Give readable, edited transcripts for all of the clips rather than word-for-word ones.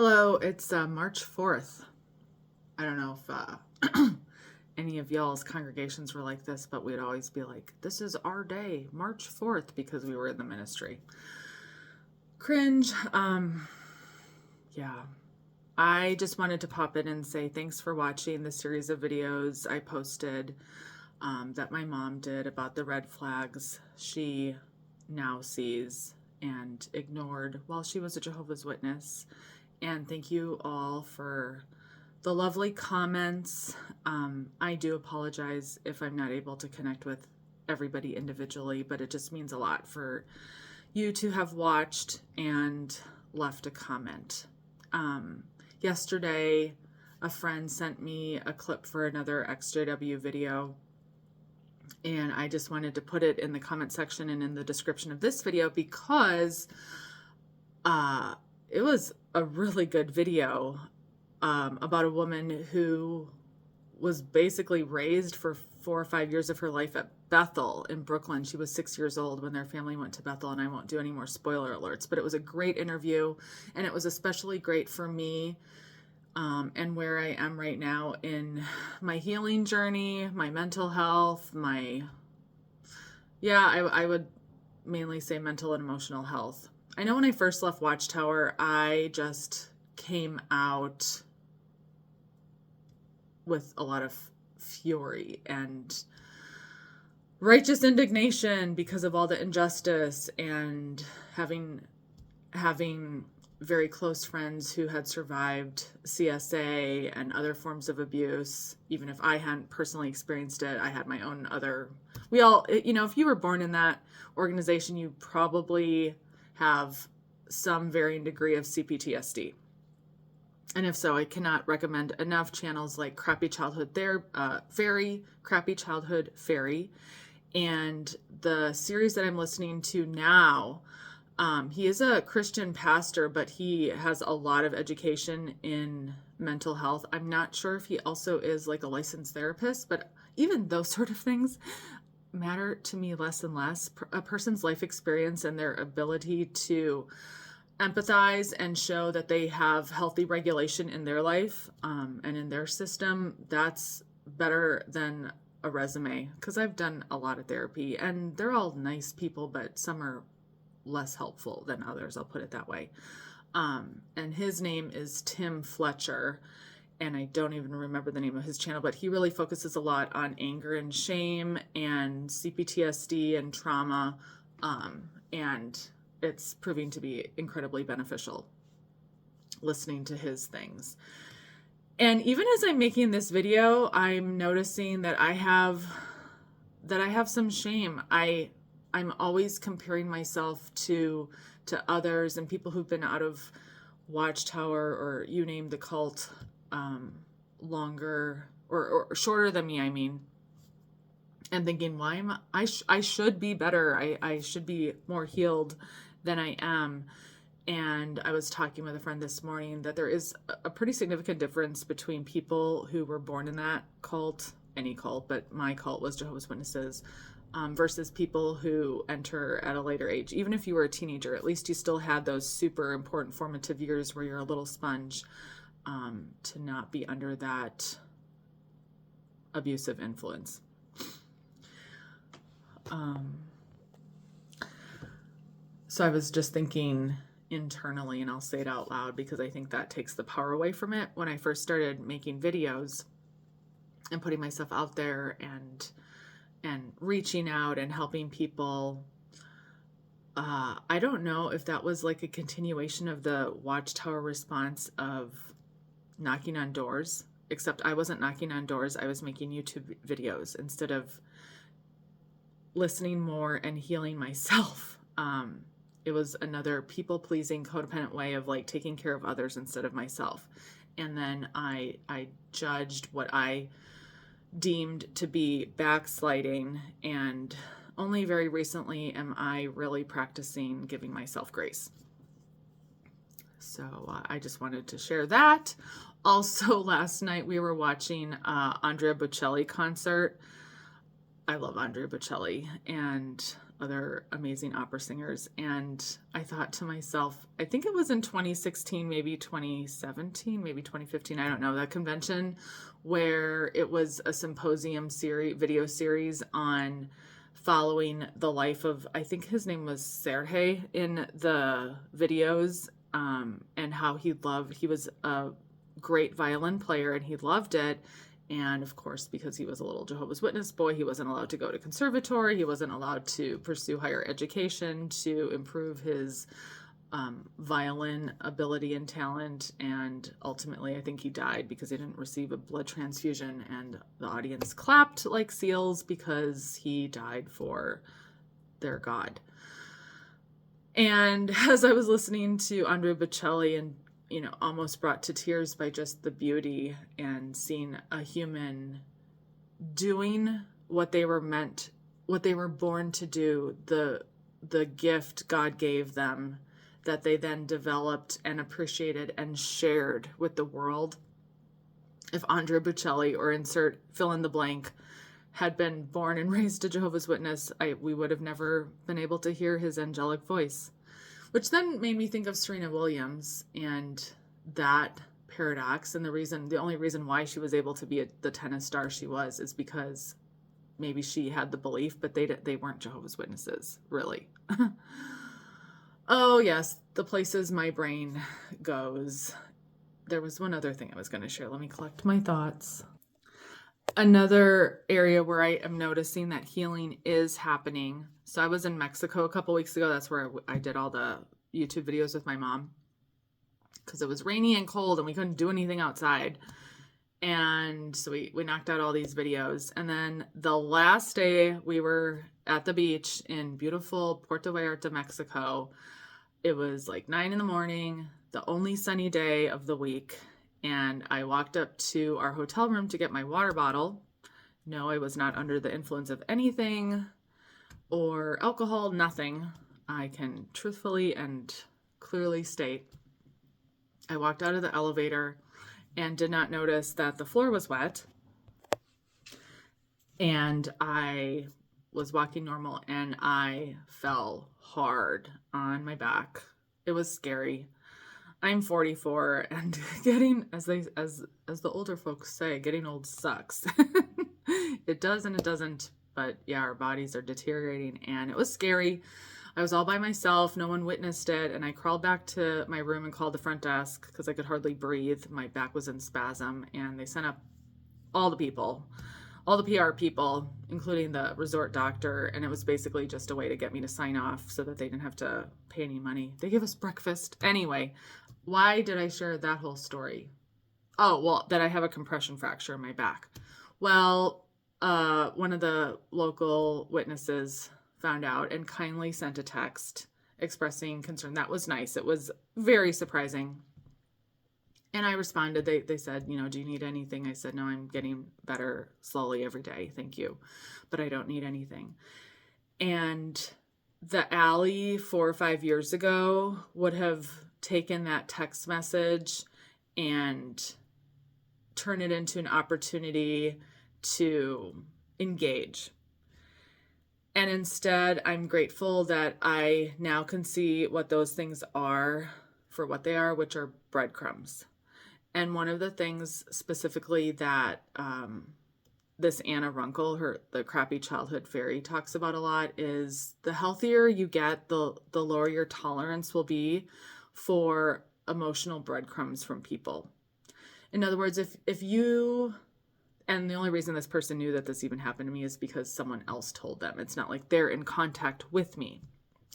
Hello, it's March 4th. I don't know if any of y'all's congregations were like this, but we'd always be like, this is our day, March 4th, because we were in the ministry. Cringe. Yeah. I just wanted to pop in and say thanks for watching the series of videos I posted that my mom did about the red flags she now sees and ignored while she was a Jehovah's Witness. And thank you all for the lovely comments. I do apologize if I'm not able to connect with everybody individually, but it just means a lot for you to have watched and left a comment. Yesterday, a friend sent me a clip for another XJW video, and I just wanted to put it in the comment section and in the description of this video because it was a really good video about a woman who was basically raised for 4 or 5 years of her life at Bethel in Brooklyn. She was 6 years old when their family went to Bethel, and I won't do any more spoiler alerts, but it was a great interview, and it was especially great for me and where I am right now in my healing journey, my mental health, I would mainly say mental and emotional health. I know when I first left Watchtower, I just came out with a lot of fury and righteous indignation because of all the injustice, and having very close friends who had survived CSA and other forms of abuse. Even if I hadn't personally experienced it, I had my own we all, if you were born in that organization, you probably have some varying degree of CPTSD. And if so, I cannot recommend enough channels like Crappy Childhood Fairy, Crappy Childhood Fairy, and the series that I'm listening to now. He is a Christian pastor, but he has a lot of education in mental health. I'm not sure if he also is like a licensed therapist, but even those sort of things matter to me less and less. A person's life experience and their ability to empathize and show that they have healthy regulation in their life and in their system, that's better than a resume. Because I've done a lot of therapy, and they're all nice people, but some are less helpful than others, I'll put it that way. And his name is Tim Fletcher, and I don't even remember the name of his channel, but he really focuses a lot on anger and shame and CPTSD and trauma, and it's proving to be incredibly beneficial listening to his things. And even as I'm making this video, I'm noticing that I have some shame. I'm always comparing myself to others and people who've been out of Watchtower, or you name the cult, longer or shorter than me, I mean, and thinking, I should be better. I should be more healed than I am. And I was talking with a friend this morning that there is a pretty significant difference between people who were born in that cult, any cult, but my cult was Jehovah's Witnesses, versus people who enter at a later age. Even if you were a teenager, at least you still had those super important formative years where you're a little sponge, to not be under that abusive influence. So I was just thinking internally, and I'll say it out loud because I think that takes the power away from it. When I first started making videos and putting myself out there and reaching out and helping people, I don't know if that was like a continuation of the Watchtower response of knocking on doors, except I wasn't knocking on doors. I was making YouTube videos instead of listening more and healing myself. It was another people-pleasing, codependent way of like taking care of others instead of myself. And then I judged what I deemed to be backsliding, and only very recently am I really practicing giving myself grace. So I just wanted to share that. Also, last night we were watching Andrea Bocelli concert. I love Andrea Bocelli and other amazing opera singers. And I thought to myself, I think it was in 2016, maybe 2017, maybe 2015, I don't know, that convention where it was a symposium series, video series on following the life of, I think his name was Sergei in the videos, and how he was a great violin player and he loved it. And of course, because he was a little Jehovah's Witness boy, he wasn't allowed to go to conservatory. He wasn't allowed to pursue higher education to improve his violin ability and talent. And ultimately, I think he died because he didn't receive a blood transfusion. And the audience clapped like seals because he died for their God. And as I was listening to Andrea Bocelli and almost brought to tears by just the beauty and seeing a human doing what they were born to do, the gift God gave them that they then developed and appreciated and shared with the world. If Andrea Bocelli, or insert fill in the blank, had been born and raised a Jehovah's Witness, we would have never been able to hear his angelic voice. Which then made me think of Serena Williams and that paradox. And the only reason why she was able to be the tennis star she was is because maybe she had the belief, but they weren't Jehovah's Witnesses, really. Oh, yes, the places my brain goes. There was one other thing I was going to share. Let me collect my thoughts. Another area where I am noticing that healing is happening. So I was in Mexico a couple weeks ago. That's where I did all the YouTube videos with my mom because it was rainy and cold and we couldn't do anything outside. And so we knocked out all these videos. And then the last day we were at the beach in beautiful Puerto Vallarta, Mexico. It was like 9 a.m, the only sunny day of the week. And I walked up to our hotel room to get my water bottle. No, I was not under the influence of anything or alcohol, nothing. I can truthfully and clearly state. I walked out of the elevator and did not notice that the floor was wet. And I was walking normal and I fell hard on my back. It was scary. I'm 44 and getting, as the older folks say, getting old sucks. It does and it doesn't, but yeah, our bodies are deteriorating and it was scary. I was all by myself. No one witnessed it. And I crawled back to my room and called the front desk because I could hardly breathe. My back was in spasm and they sent up all the people, all the PR people, including the resort doctor. And it was basically just a way to get me to sign off so that they didn't have to pay any money. They gave us breakfast. Anyway, why did I share that whole story? Oh, well, that I have a compression fracture in my back. Well, one of the local witnesses found out and kindly sent a text expressing concern. That was nice. It was very surprising. And I responded, they said, do you need anything? I said, no, I'm getting better slowly every day. Thank you. But I don't need anything. And the Allie 4 or 5 years ago would have taken that text message and turn it into an opportunity to engage. And instead, I'm grateful that I now can see what those things are for what they are, which are breadcrumbs. And one of the things specifically that this Anna Runkle, the crappy childhood fairy, talks about a lot is the healthier you get, the lower your tolerance will be for emotional breadcrumbs from people. In other words, if you, and the only reason this person knew that this even happened to me is because someone else told them. It's not like they're in contact with me.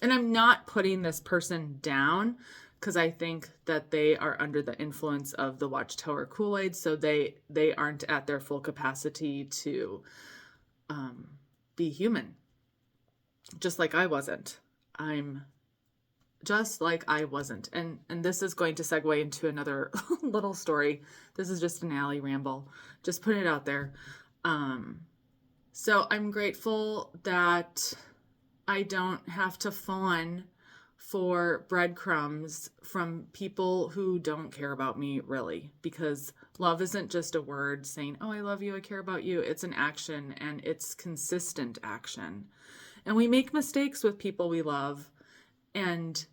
And I'm not putting this person down because I think that they are under the influence of the Watchtower Kool-Aid, so they aren't at their full capacity to be human. Just like I wasn't. I'm just like I wasn't. And this is going to segue into another little story. This is just an alley ramble. Just putting it out there. So I'm grateful that I don't have to fawn for breadcrumbs from people who don't care about me, really, because love isn't just a word saying, oh, I love you, I care about you. It's an action, and it's consistent action. And we make mistakes with people we love, and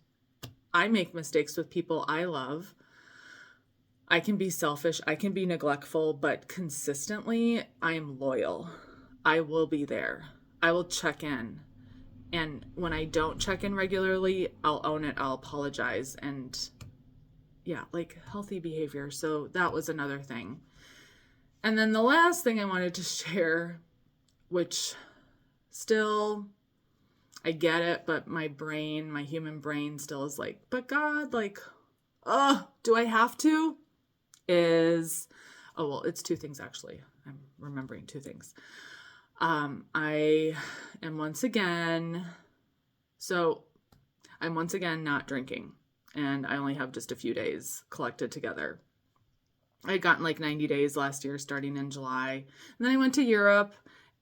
I make mistakes with people I love. I can be selfish, I can be neglectful, but consistently, I am loyal. I will be there. I will check in. And when I don't check in regularly, I'll own it. I'll apologize. And yeah, like healthy behavior. So that was another thing. And then the last thing I wanted to share, which still, I get it, but my brain, my human brain still is like, but God, like, do I have to? It's two things actually. I'm remembering two things. I am once again not drinking, and I only have just a few days collected together. I had gotten like 90 days last year, starting in July. And then I went to Europe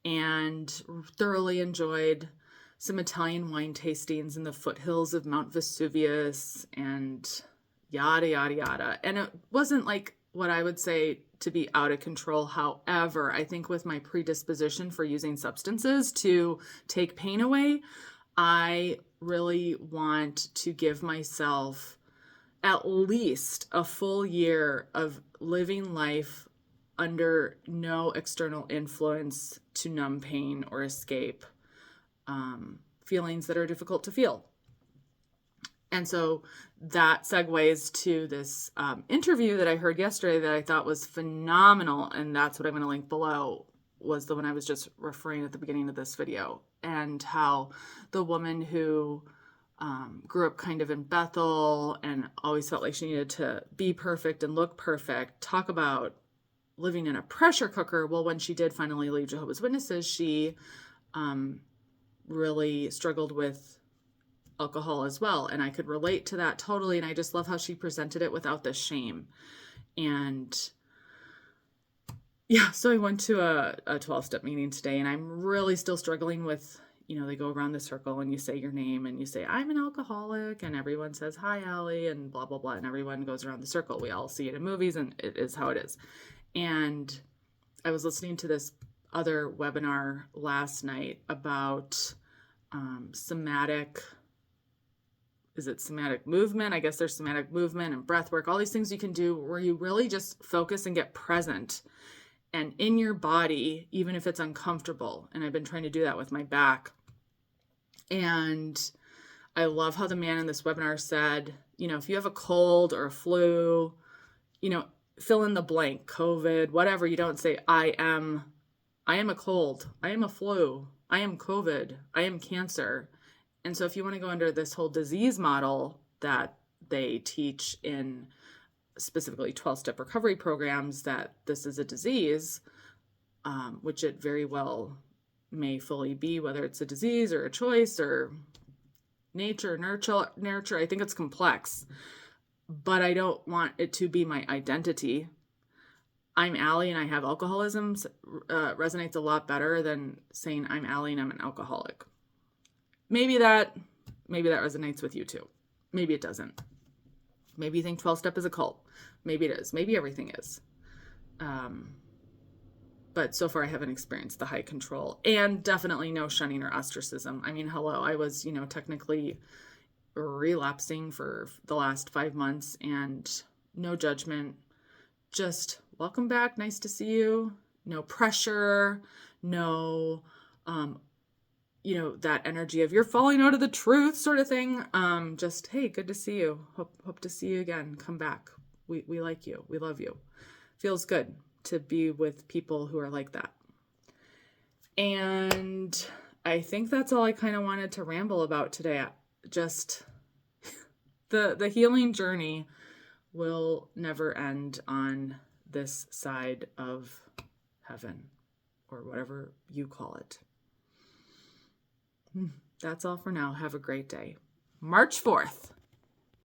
and thoroughly enjoyed some Italian wine tastings in the foothills of Mount Vesuvius and yada, yada, yada. And it wasn't like what I would say to be out of control. However, I think with my predisposition for using substances to take pain away, I really want to give myself at least a full year of living life under no external influence to numb pain or escape feelings that are difficult to feel. And so that segues to this interview that I heard yesterday that I thought was phenomenal. And that's what I'm going to link below, was the one I was just referring at the beginning of this video. And how the woman who grew up kind of in Bethel and always felt like she needed to be perfect and look perfect, talk about living in a pressure cooker. Well, when she did finally leave Jehovah's Witnesses, she really struggled with alcohol as well. And I could relate to that totally. And I just love how she presented it without the shame. And yeah, so I went to a 12-step meeting today, and I'm really still struggling with, they go around the circle and you say your name and you say, I'm an alcoholic, and everyone says, hi, Allie, and blah, blah, blah. And everyone goes around the circle. We all see it in movies, and it is how it is. And I was listening to this other webinar last night about somatic movement? I guess there's somatic movement and breath work, all these things you can do where you really just focus and get present and in your body, even if it's uncomfortable. And I've been trying to do that with my back. And I love how the man in this webinar said, if you have a cold or a flu, fill in the blank, COVID, whatever, you don't say, I am a cold, I am a flu, I am COVID, I am cancer. And so if you want to go under this whole disease model that they teach in specifically 12-step recovery programs, that this is a disease, which it very well may fully be, whether it's a disease or a choice or nature, nurture. I think it's complex, but I don't want it to be my identity. I'm Allie and I have alcoholism resonates a lot better than saying I'm Allie and I'm an alcoholic. Maybe that resonates with you too. Maybe it doesn't. Maybe you think 12-step is a cult. Maybe it is. Maybe everything is. But so far I haven't experienced the high control, and definitely no shunning or ostracism. I mean, hello, I was, technically relapsing for the last 5 months, and no judgment. Just welcome back. Nice to see you. No pressure. No, that energy of you're falling out of the truth sort of thing. Just, hey, good to see you. Hope to see you again. Come back. We like you. We love you. Feels good to be with people who are like that. And I think that's all I kind of wanted to ramble about today. Just the healing journey will never end on this side of heaven, or whatever you call it. That's all for now. Have a great day. March 4th.